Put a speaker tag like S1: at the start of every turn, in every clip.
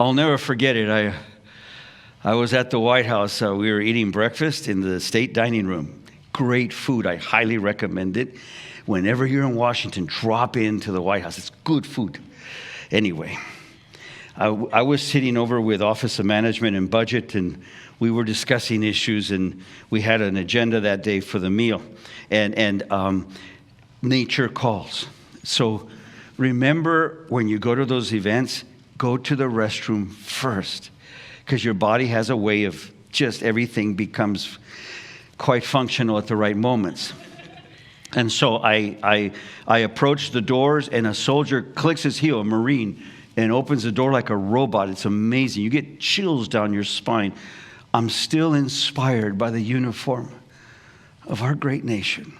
S1: I'll never forget it. I was at the White House. We were eating breakfast in the state dining room. Great food. I highly recommend it. Whenever you're in Washington, drop into the White House. It's good food. Anyway, I was sitting over with Office of Management and Budget, and we were discussing issues, and we had an agenda that day for the meal. And nature calls. So remember, when you go to those events, go to the restroom first, because your body has a way of just everything becomes quite functional at the right moments. And so I approached the doors, and a soldier clicks his heel, a Marine, and opens the door like a robot. It's amazing. You get chills down your spine. I'm still inspired by the uniform of our great nation.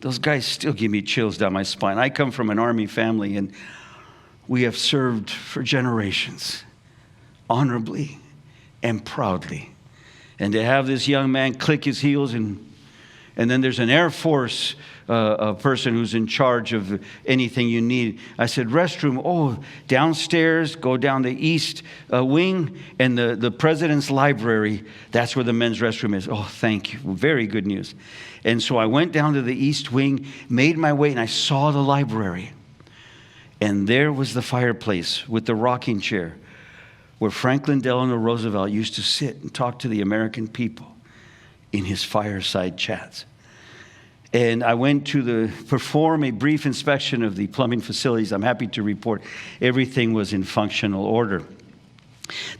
S1: Those guys still give me chills down my spine. I come from an Army family, and we have served for generations, honorably and proudly. And to have this young man click his heels, and then there's an Air Force a person who's in charge of anything you need. I said, restroom, downstairs, go down the east wing, and the president's library, that's where the men's restroom is. Oh, thank you. Very good news. And so I went down to the east wing, made my way, and I saw the library. And there was the fireplace with the rocking chair where Franklin Delano Roosevelt used to sit and talk to the American people in his fireside chats. And I went to perform a brief inspection of the plumbing facilities. I'm happy to report everything was in functional order.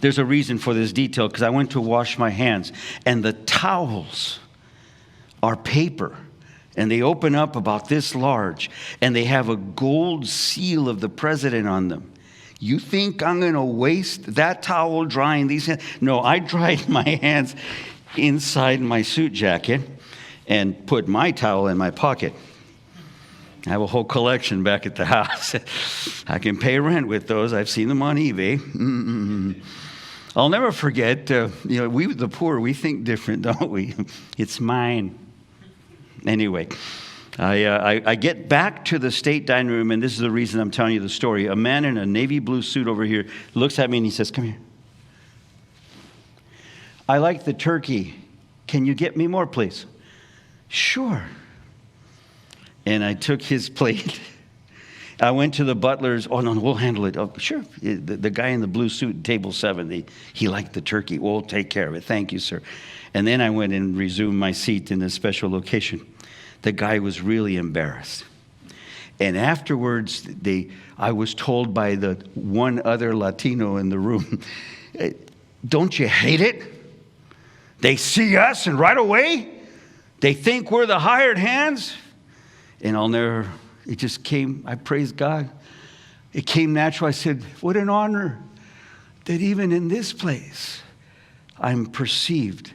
S1: There's a reason for this detail, because I went to wash my hands, and the towels are paper, and they open up about this large, and they have a gold seal of the president on them. You think I'm going to waste that towel drying these hands? No, I dried my hands inside my suit jacket and put my towel in my pocket. I have a whole collection back at the house. I can pay rent with those. I've seen them on eBay. I'll never forget, we, the poor, we think different, don't we? It's mine. Anyway, I get back to the state dining room, and this is the reason I'm telling you the story. A man in a navy blue suit over here looks at me and he says, come here. I like the turkey. Can you get me more, please? Sure. And I took his plate. I went to the butlers. Oh, no, we'll handle it. Oh, sure. The guy in the blue suit, table 7, he liked the turkey. We'll take care of it. Thank you, sir. And then I went and resumed my seat in a special location. The guy was really embarrassed. And afterwards, I was told by the one other Latino in the room, don't you hate it? They see us, and right away, they think we're the hired hands. And it just came, I praise God. It came natural. I said, what an honor that even in this place, I'm perceived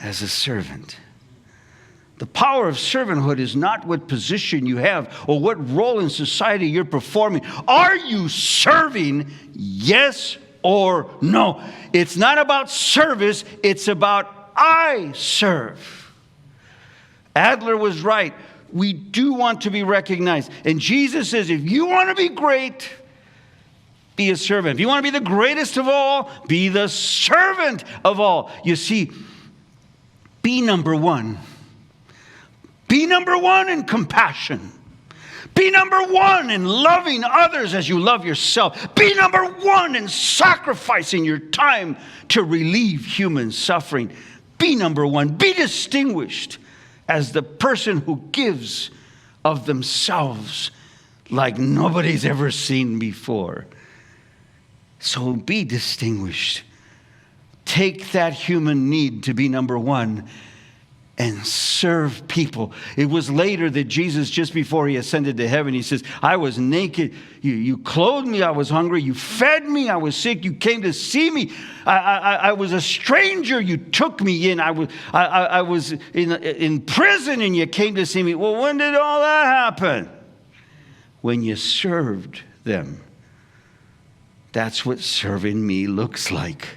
S1: as a servant. The power of servanthood is not what position you have or what role in society you're performing. Are you serving? Yes or no? It's not about service. It's about I serve. Adler was right. We do want to be recognized. And Jesus says, if you want to be great, be a servant. If you want to be the greatest of all, be the servant of all. You see, be number one. Be number one in compassion. Be number one in loving others as you love yourself. Be number one in sacrificing your time to relieve human suffering. Be number one. Be distinguished as the person who gives of themselves like nobody's ever seen before. So be distinguished. Take that human need to be number one and serve people. It was later that Jesus, just before he ascended to heaven, he says, I was naked. You clothed me. I was hungry. You fed me. I was sick. You came to see me. I was a stranger. You took me in. I was in prison and you came to see me. Well, when did all that happen? When you served them. That's what serving me looks like.